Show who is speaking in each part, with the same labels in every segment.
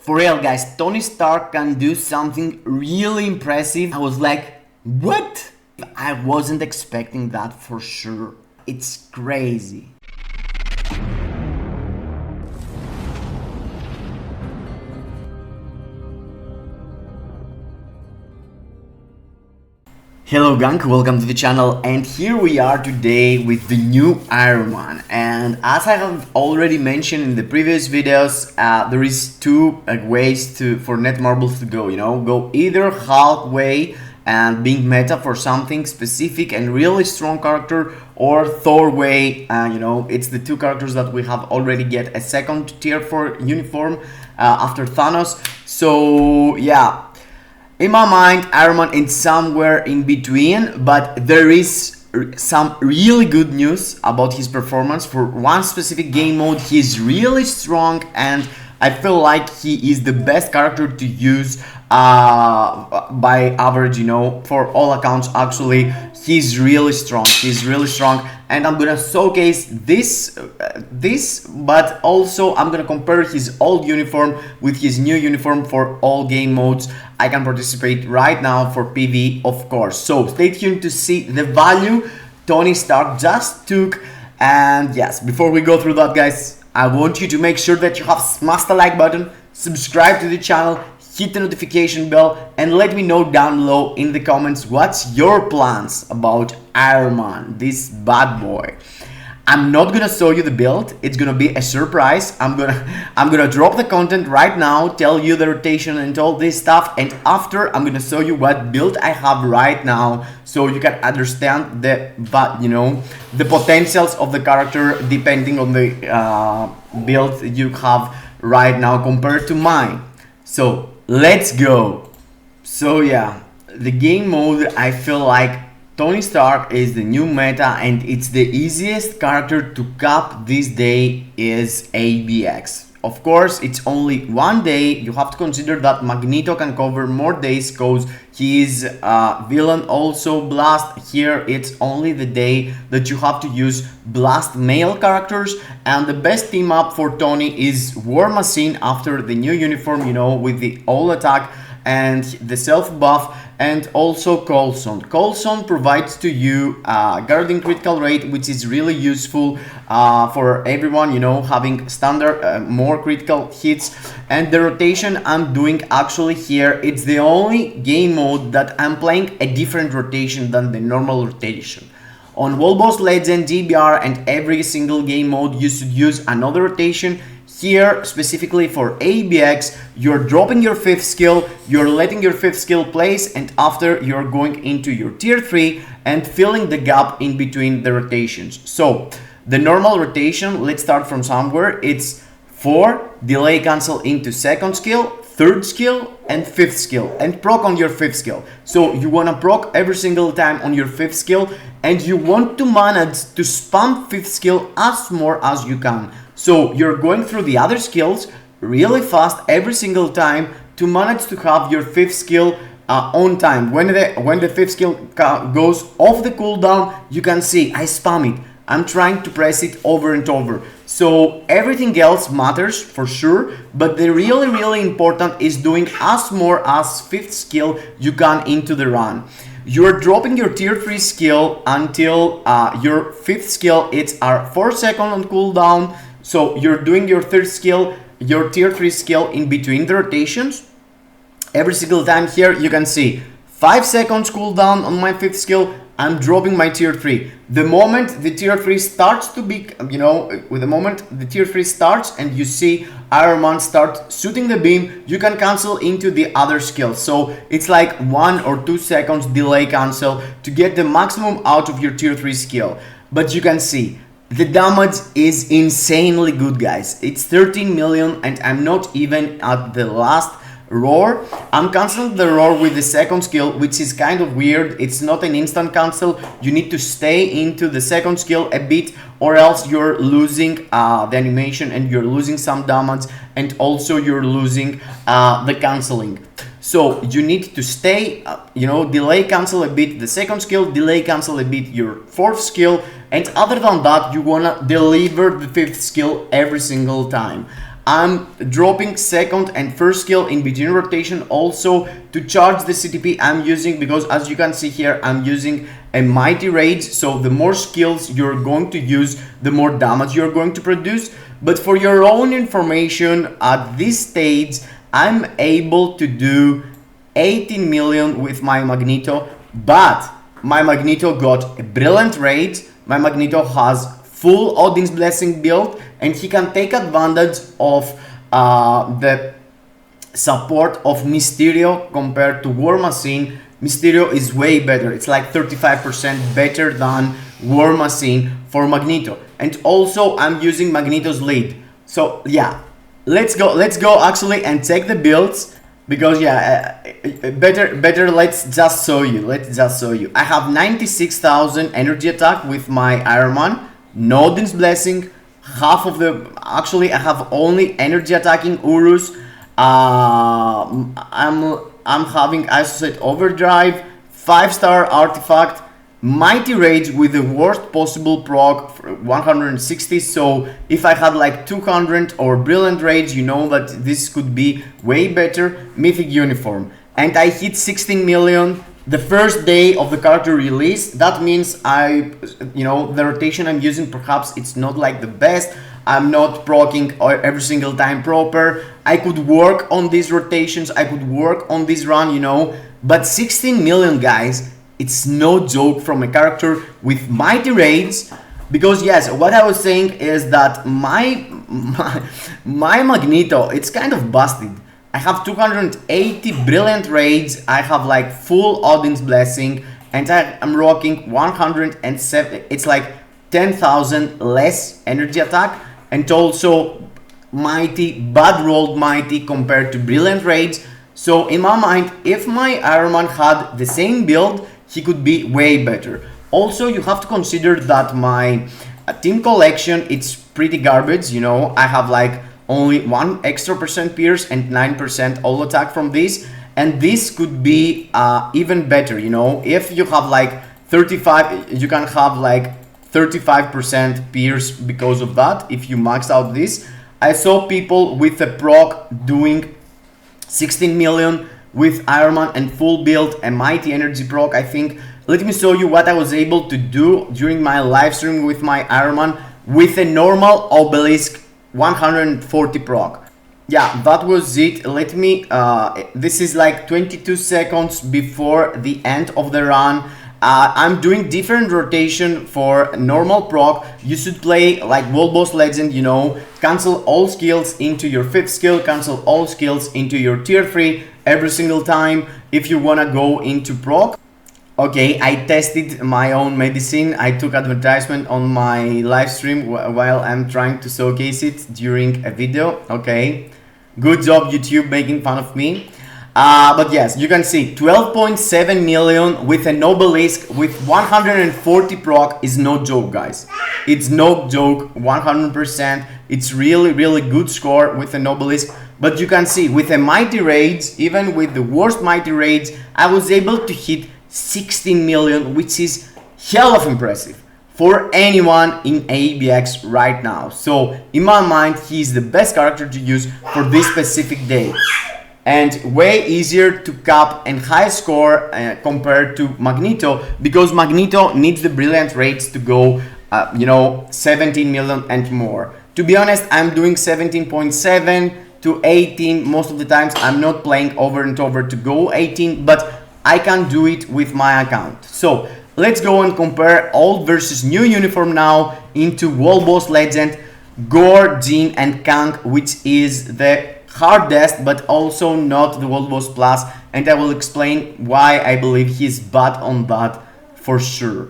Speaker 1: For real, guys, Tony Stark can do something really impressive. I was like, what? I wasn't expecting that for sure. It's crazy. Hello gang, welcome to the channel, and here we are today with the new Iron Man. And as I have already mentioned in the previous videos, there is two ways for Netmarbles to go, go either Hulk way and being meta for something specific and really strong character, or Thor way. It's the two characters that we have already get a second tier 4 uniform after Thanos. So yeah, in my mind, Iron Man is somewhere in between, but there is some really good news about his performance. For one specific game mode, he's really strong, and I feel like he is the best character to use by average, for all accounts. Actually, he's really strong. And I'm gonna showcase this, but also I'm gonna compare his old uniform with his new uniform for all game modes I can participate right now for PvE, of course. So stay tuned to see the value Tony Stark just took. And yes, before we go through that, guys, I want you to make sure that you have smashed the like button, subscribe to the channel, hit the notification bell, and let me know down below in the comments what's your plans about Iron Man, this bad boy. I'm not gonna show you the build, it's gonna be a surprise. I'm gonna drop the content right now, tell you the rotation and all this stuff, and after I'm gonna show you what build I have right now, so you can understand the potentials of the character depending on the build you have right now compared to mine. So let's go. So yeah, the game mode, I feel like Tony Stark is the new meta, and it's the easiest character to cap this day is ABX. Of course, it's only one day. You have to consider that Magneto can cover more days because he is villain also Blast. Here it's only the day that you have to use Blast male characters, and the best team up for Tony is War Machine after the new uniform, with the all attack and the self buff, and also Coulson. Coulson provides to you guarding critical rate, which is really useful for everyone, having standard more critical hits. And the rotation I'm doing actually here, it's the only game mode that I'm playing a different rotation than the normal rotation. On World Boss Legend, DBR, and every single game mode you should use another rotation. Here, specifically for ABX, you're dropping your 5th skill, you're letting your 5th skill place, and after you're going into your tier 3 and filling the gap in between the rotations. So the normal rotation, let's start from somewhere, it's 4, delay cancel into 2nd skill, 3rd skill, and 5th skill, and proc on your 5th skill. So you want to proc every single time on your 5th skill, and you want to manage to spam 5th skill as more as you can. So you're going through the other skills really fast every single time to manage to have your 5th skill on time. When the 5th skill goes off the cooldown, you can see I spam it. I'm trying to press it over and over. So everything else matters for sure, but the really important is doing as more as 5th skill you can into the run. You're dropping your tier 3 skill until your 5th skill, it's 4 seconds on cooldown. So you're doing your 3rd skill, your tier 3 skill in between the rotations. Every single time here you can see 5 seconds cooldown on my 5th skill, I'm dropping my tier 3. The moment the tier 3 starts to be, with the moment the tier 3 starts and you see Iron Man start shooting the beam, you can cancel into the other skill. So it's like 1 or 2 seconds delay cancel to get the maximum out of your tier 3 skill. But you can see the damage is insanely good, guys. It's 13 million, and I'm not even at the last roar. I'm canceling the roar with the 2nd skill, which is kind of weird. It's not an instant cancel. You need to stay into the 2nd skill a bit, or else you're losing the animation and you're losing some damage, and also you're losing the canceling. So you need to stay, delay cancel a bit the 2nd skill, delay cancel a bit your 4th skill, and other than that, you wanna deliver the 5th skill every single time. I'm dropping second and first skill in between rotation. Also to charge the CTP I'm using, because as you can see here, I'm using a mighty rage, so the more skills you're going to use, the more damage you're going to produce. But for your own information, at this stage I'm able to do 18 million with my Magneto, but my Magneto got a brilliant rage. My Magneto has full Odin's Blessing build, and he can take advantage of the support of Mysterio compared to War Machine. Mysterio is way better. It's like 35% better than War Machine for Magneto. And also I'm using Magneto's lead. So yeah, let's go actually and check the builds, because yeah, better let's just show you. I have 96,000 energy attack with my Iron Man, no Odin's Blessing, half of the, actually I have only energy attacking Urus. I'm having Isolate Overdrive, 5-star artifact, Mighty Rage with the worst possible proc, 160. So if I had like 200 or Brilliant Rage, you know that this could be way better. Mythic Uniform, and I hit 16 million the first day of the character release. That means the rotation I'm using, perhaps it's not like the best. I'm not proccing every single time proper. I could work on these rotations, I could work on this run, but 16 million, guys, it's no joke from a character with mighty raids. Because yes, what I was saying is that my Magneto, it's kind of busted. I have 280 brilliant raids, I have like full Odin's Blessing, and I'm rocking 107, it's like 10,000 less energy attack, and also mighty, bad rolled mighty compared to brilliant raids. So in my mind, if my Iron Man had the same build, he could be way better. Also, you have to consider that my team collection, it's pretty garbage, I have like only 1% extra Pierce and 9% all attack from this, and this could be even better, if you have like 35, you can have like 35% Pierce because of that, if you max out this. I saw people with a proc doing 16 million with Iron Man and full build, a mighty energy proc, I think. Let me show you what I was able to do during my live stream with my Iron Man with a normal obelisk 140 proc. Yeah, that was it. Let me this is like 22 seconds before the end of the run. I'm doing different rotation for normal proc. You should play like World Boss Legend, cancel all skills into your 5th skill, cancel all skills into your tier 3 every single time if you wanna go into proc. Okay, I tested my own medicine. I took advertisement on my live stream while I'm trying to showcase it during a video. Okay, good job YouTube making fun of me. But yes, you can see 12.7 million with an obelisk with 140 proc is no joke, guys. It's no joke, 100%. It's really good score with an obelisk. But you can see with a mighty raids, even with the worst mighty raids, I was able to hit 16 million, which is hell of impressive for anyone in ABX right now. So in my mind, he's the best character to use for this specific day, and way easier to cap and high score compared to Magneto, because Magneto needs the brilliant rates to go 17 million and more. To be honest, I'm doing 17.7 to 18 most of the times. I'm not playing over and over to go 18, but I can do it with my account. So let's go and compare old versus new uniform now into World Boss Legend, Gore, Jean and Kang, which is the hardest but also not the World Boss Plus, and I will explain why I believe he's bad on that for sure.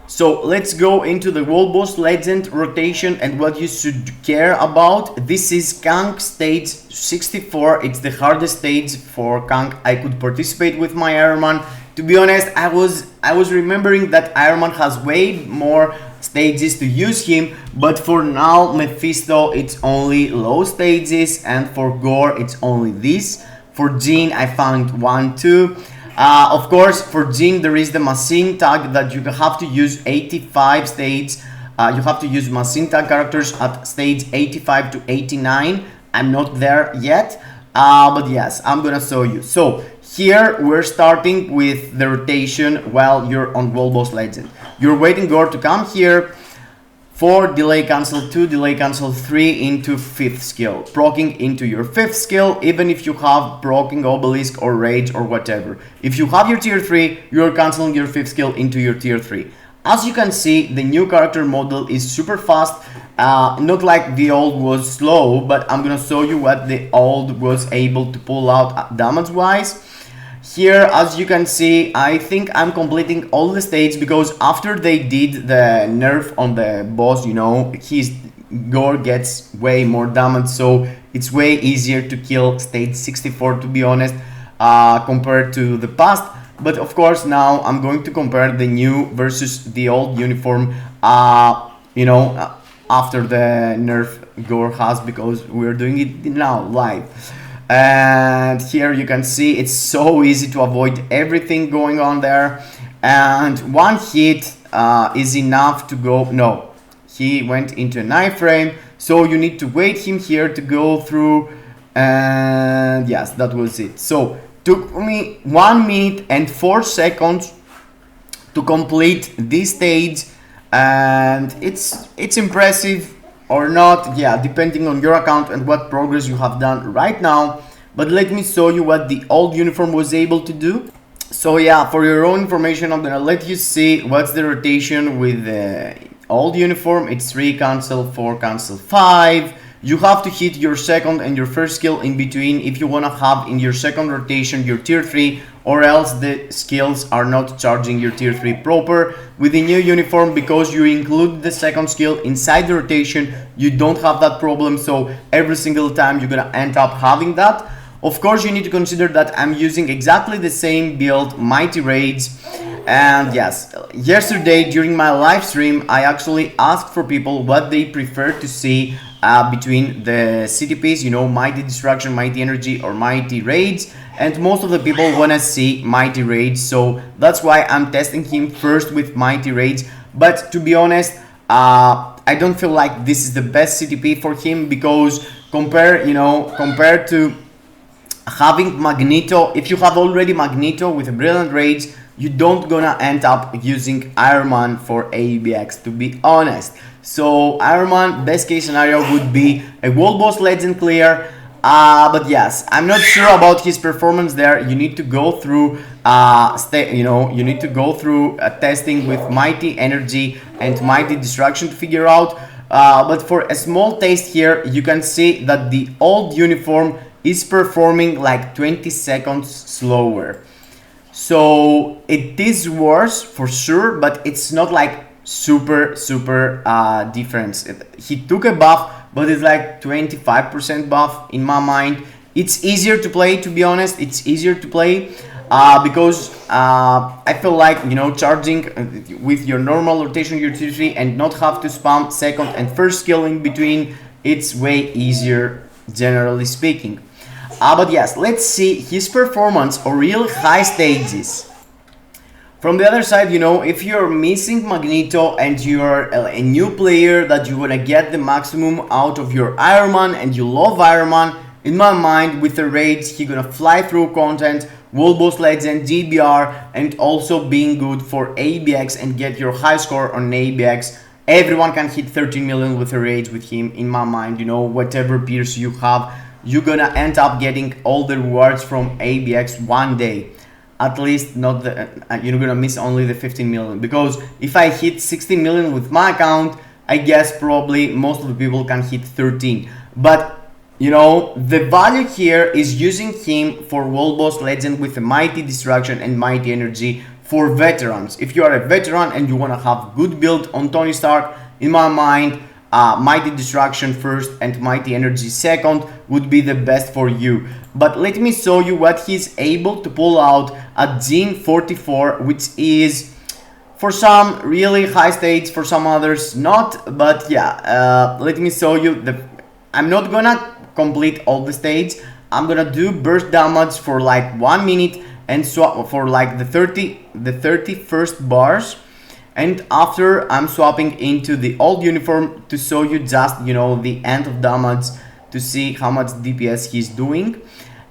Speaker 1: So let's go into the World Boss Legend rotation and what you should care about. This is Kang stage 64. It's the hardest stage for Kang I could participate with my Iron Man. To be honest, I was remembering that Iron Man has way more stages to use him, but for now Mephisto it's only low stages, and for Gore it's only this. For Jean I found 1, 2. Of course, for Jean there is the machine tag that you have to use 85 stages You have to use Masinta characters at stage 85 to 89. I'm not there yet, but yes, I'm gonna show you. So here we're starting with the rotation while you're on World Boss Legend. You're waiting Gore to come here. 4 delay cancel, 2 delay cancel, 3 into 5th skill, proccing into your 5th skill, even if you have proccing obelisk or rage or whatever. If you have your tier 3, you're canceling your 5th skill into your tier 3. As you can see, the new character model is super fast, not like the old was slow, but I'm gonna show you what the old was able to pull out damage wise. Here, as you can see, I think I'm completing all the stages because after they did the nerf on the boss, you know, his gore gets way more damage, so it's way easier to kill stage 64, to be honest, compared to the past. But of course, now I'm going to compare the new versus the old uniform, you know, after the nerf gore has, because we're doing it now live. And here you can see it's so easy to avoid everything going on there, and one hit is enough to go. No, he went into an iframe, so you need to wait him here to go through, and yes, that was it. So took me 1 minute and 4 seconds to complete this stage, and it's impressive or not, yeah, depending on your account and what progress you have done right now. But let me show you what the old uniform was able to do. So yeah, for your own information, I'm gonna let you see what's the rotation with the old uniform. It's 3 cancel, 4 cancel, 5. You have to hit your second and your first skill in between if you want to have in your second rotation your tier 3, or else the skills are not charging your tier 3 proper. With the new uniform, because you include the second skill inside the rotation, you don't have that problem, so every single time you're gonna end up having that. Of course, you need to consider that I'm using exactly the same build, Mighty Raids. And yes, yesterday during my live stream, I actually asked for people what they prefer to see between the CTPs, you know, Mighty Destruction, Mighty Energy, or Mighty Raids. And most of the people want to see Mighty Raids, so that's why I'm testing him first with Mighty Raids. But to be honest, I don't feel like this is the best CTP for him, because compared to having Magneto, if you have already Magneto with a Brilliant Raids, you don't gonna end up using IRONMAN for ABX, to be honest. So IRONMAN, best case scenario would be a World Boss Legend clear. But yes, I'm not sure about his performance there. You need to go through testing with Mighty Energy and Mighty Destruction to figure out. But for a small taste here, you can see that the old uniform is performing like 20 seconds slower. So it is worse for sure, but it's not like super difference. He took a buff, but it's like 25% buff in my mind. It's easier to play, to be honest. It's easier to play because I feel like, you know, charging with your normal rotation, your tier 3, and not have to spam second and first skill in between, it's way easier, generally speaking. But yes, let's see his performance or real high stages. From the other side, you know, if you're missing Magneto and you're a new player that you want to get the maximum out of your IRONMAN and you love IRONMAN, in my mind, with the raids, he's gonna fly through content, World Boss Legend, GBR, and also being good for ABX and get your high score on ABX. Everyone can hit 13 million with the raids with him, in my mind. You know, whatever peers you have, you're gonna end up getting all the rewards from ABX one day. At least not the you're gonna miss only the 15 million, because if I hit 16 million with my account, I guess probably most of the people can hit 13. But you know, the value here is using him for World Boss Legend with a Mighty Destruction and Mighty Energy for veterans. If you are a veteran and you want to have good build on Tony Stark, in my mind, Mighty Destruction first and Mighty Energy second would be the best for you. But let me show you what he's able to pull out at Gene 44, which is for some really high stakes, for some others not. But yeah, let me show you. I'm not gonna complete all the stages. I'm gonna do burst damage for like 1 minute and swap for like the 31st bars. and after I'm swapping into the old uniform to show you just, you know, the end of damage to see how much DPS he's doing.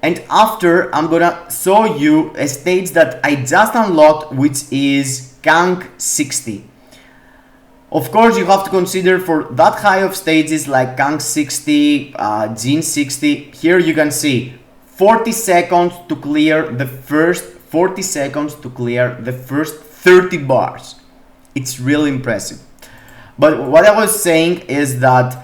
Speaker 1: And after I'm gonna show you a stage that I just unlocked, which is Gang 60. Of course, you have to consider for that high of stages like Gang 60, Jin 60, here you can see 40 seconds to clear the first 40 seconds to clear the first 30 bars. It's really impressive. But what I was saying is that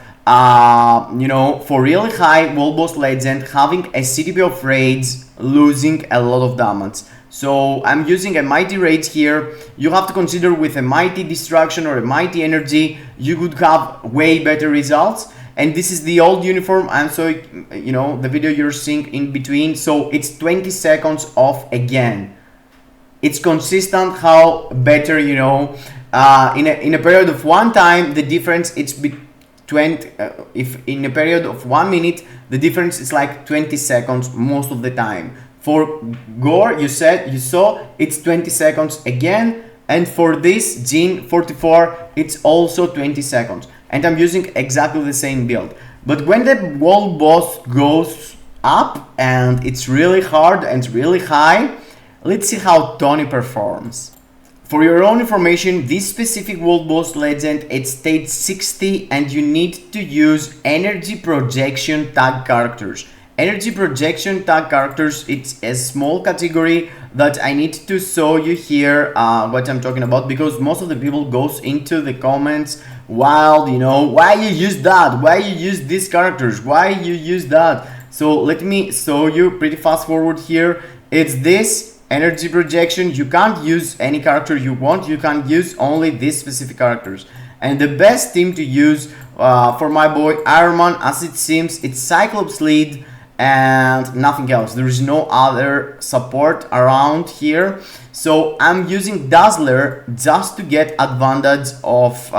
Speaker 1: you know, for really high World Boss Legend, having a CTP of Rage, losing a lot of damage. So I'm using a Mighty Rage here. You have to consider with a Mighty Destruction or a Mighty Energy, you could have way better results. And this is the old uniform. I'm so, you know, the video you're seeing in between. So it's 20 seconds off again. It's consistent how better, you know, in a period of one time, the difference it's between 20, if in a period of 1 minute, the difference is like 20 seconds most of the time. For Gore, you saw it's 20 seconds again, and for this Jin 44, it's also 20 seconds. And I'm using exactly the same build. But when the world boss goes up and it's really hard and really high, let's see how Tony performs. For your own information, this specific World Boss Legend, it's stage 60 and you need to use energy projection tag characters. Energy projection tag characters, it's a small category that I need to show you here what I'm talking about, because most of the people goes into the comments, well, you know, why you use that, why you use these characters, why you use that. So let me show you pretty fast forward here. It's this energy projection. You can't use any character you want, you can use only these specific characters. And the best team to use for my boy IRONMAN, as it seems, it's Cyclops lead and nothing else. There is no other support around here. So I'm using Dazzler just to get advantage of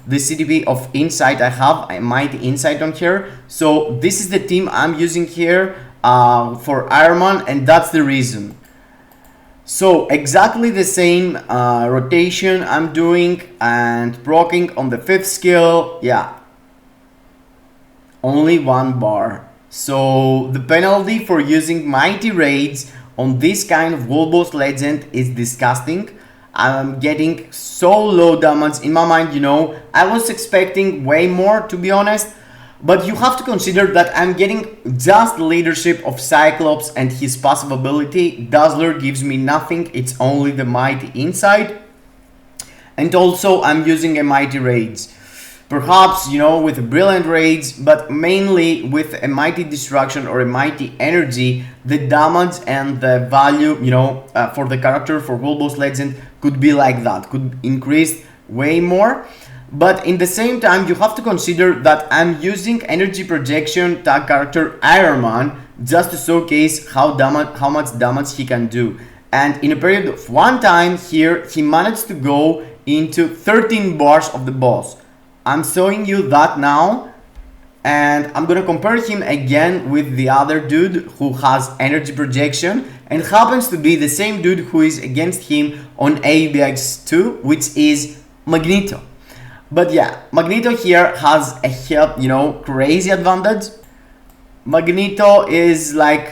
Speaker 1: the CTP of Insight. I have a Mighty Insight on here. So this is the team I'm using here for IRONMAN, and that's the reason. So exactly the same rotation I'm doing and proccing on the 5th skill. Yeah, only 1 bar. So the penalty for using Mighty Raids on this kind of World Boss Legend is disgusting. I'm getting so low damage in my mind, you know. I was expecting way more, to be honest. But you have to consider that I'm getting just leadership of Cyclops and his passive ability. Dazzler gives me nothing, it's only the Mighty Insight. And also I'm using a Mighty Rage. Perhaps, you know, with a Brilliant Rage, but mainly with a Mighty Destruction or a Mighty Energy, the damage and the value, you know, for the character, for World Boss Legend, could be like that, could increase way more. But in the same time, you have to consider that I'm using energy projection tag character IRONMAN just to showcase how much damage he can do. And in a period of 1 time here, he managed to go into 13 bars of the boss. I'm showing you that now, and I'm gonna compare him again with the other dude who has energy projection and happens to be the same dude who is against him on ABX2, which is Magneto. But yeah, Magneto here has a help, you know, crazy advantage. Magneto is like,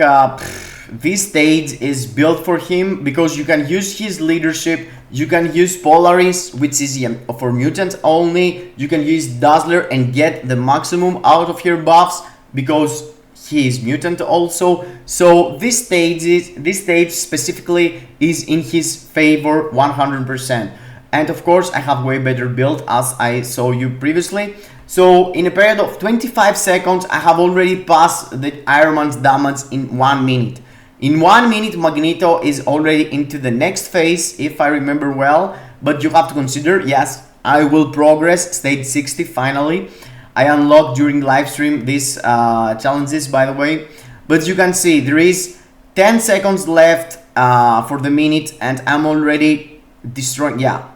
Speaker 1: this stage is built for him because you can use his leadership, you can use Polaris, which is for mutants only, you can use Dazzler and get the maximum out of your buffs because he is mutant also. So this stage specifically is in his favor 100%. And of course I have way better build as I saw you previously. So in a period of 25 seconds I have already passed the IRONMAN's damage in 1 minute. In 1 minute Magneto is already into the next phase, if I remember well. But you have to consider, yes, I will progress stage 60 finally. I unlocked during live stream these challenges, by the way. But you can see there is 10 seconds left for the minute and I'm already destroying. Yeah,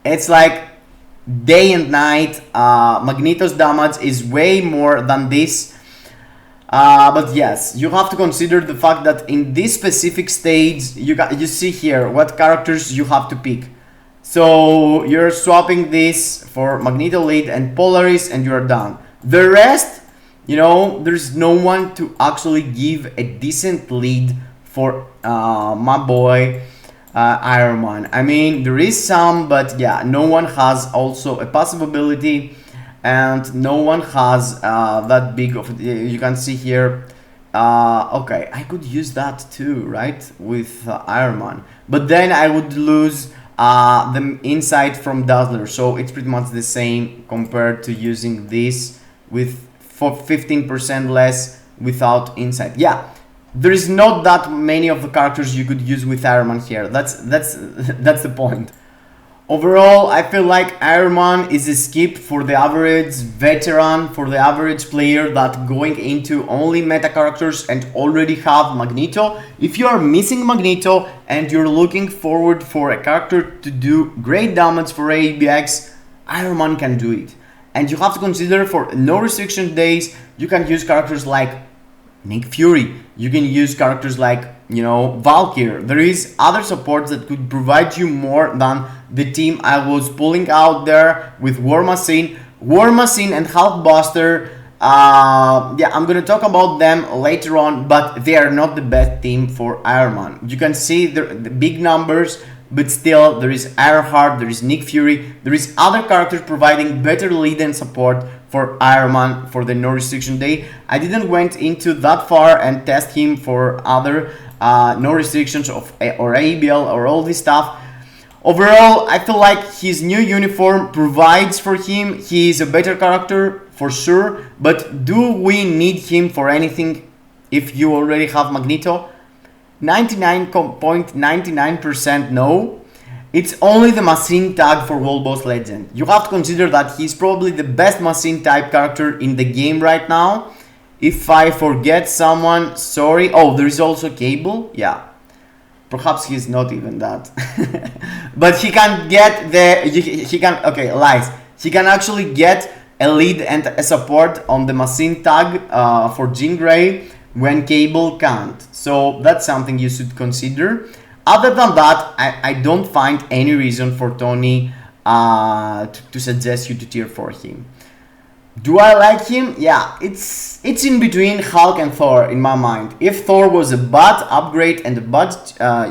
Speaker 1: it's like day and night. Magneto's damage is way more than this. But yes, you have to consider the fact that in this specific stage, you see here what characters you have to pick. So you're swapping this for Magneto lead and Polaris, and you're done. The rest, you know, there's no one to actually give a decent lead for my boy Iron Man. I mean, there is some, but yeah, no one has also a passive ability, and no one has that big of. You can see here. Okay, I could use that too, right, with Iron Man, but then I would lose the insight from Dazzler, so it's pretty much the same compared to using this with for 15% less without insight. Yeah, there is not that many of the characters you could use with Iron Man here. That's that's the point. Overall, I feel like Iron Man is a skip for the average veteran, for the average player that going into only meta characters and already have Magneto. If you are missing Magneto and you're looking forward for a character to do great damage for ABX, Iron Man can do it. And you have to consider for no restriction days, you can use characters like Nick Fury. You can use characters like, you know, Valkyrie. There is other supports that could provide you more than the team I was pulling out there with War Machine and Hulkbuster. Yeah, I'm gonna talk about them later on, but they are not the best team for Iron Man. You can see the big numbers, but still there is Ironheart, there is Nick Fury, there is other characters providing better lead and support for Iron Man for the no restriction day. I didn't went into that far and test him for other no restrictions of or ABL or all this stuff. Overall, I feel like his new uniform provides for him. He is a better character for sure, but do we need him for anything if you already have Magneto? 99.99% no. It's only the machine tag for World Boss Legend. You have to consider that he's probably the best machine type character in the game right now. If I forget someone, sorry. Oh, there is also Cable. Yeah. Perhaps he's not even that. But he can get the... He can... Okay, lies. He can actually get a lead and a support on the machine tag for Jean Grey when Cable can't. So that's something you should consider. Other than that, I don't find any reason for Tony to suggest you to tier for him. Do I like him? Yeah, it's in between Hulk and Thor in my mind. If Thor was a bad upgrade and a bad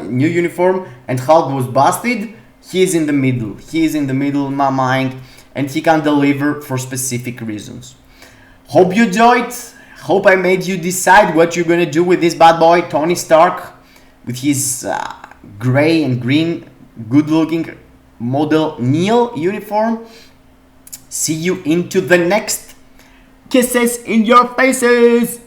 Speaker 1: new uniform and Hulk was busted, he is in the middle. He is in the middle in my mind, and he can deliver for specific reasons. Hope you enjoyed. Hope I made you decide what you're gonna do with this bad boy, Tony Stark, with his gray and green, good-looking model Neil uniform. See you into the next. Kisses in your faces.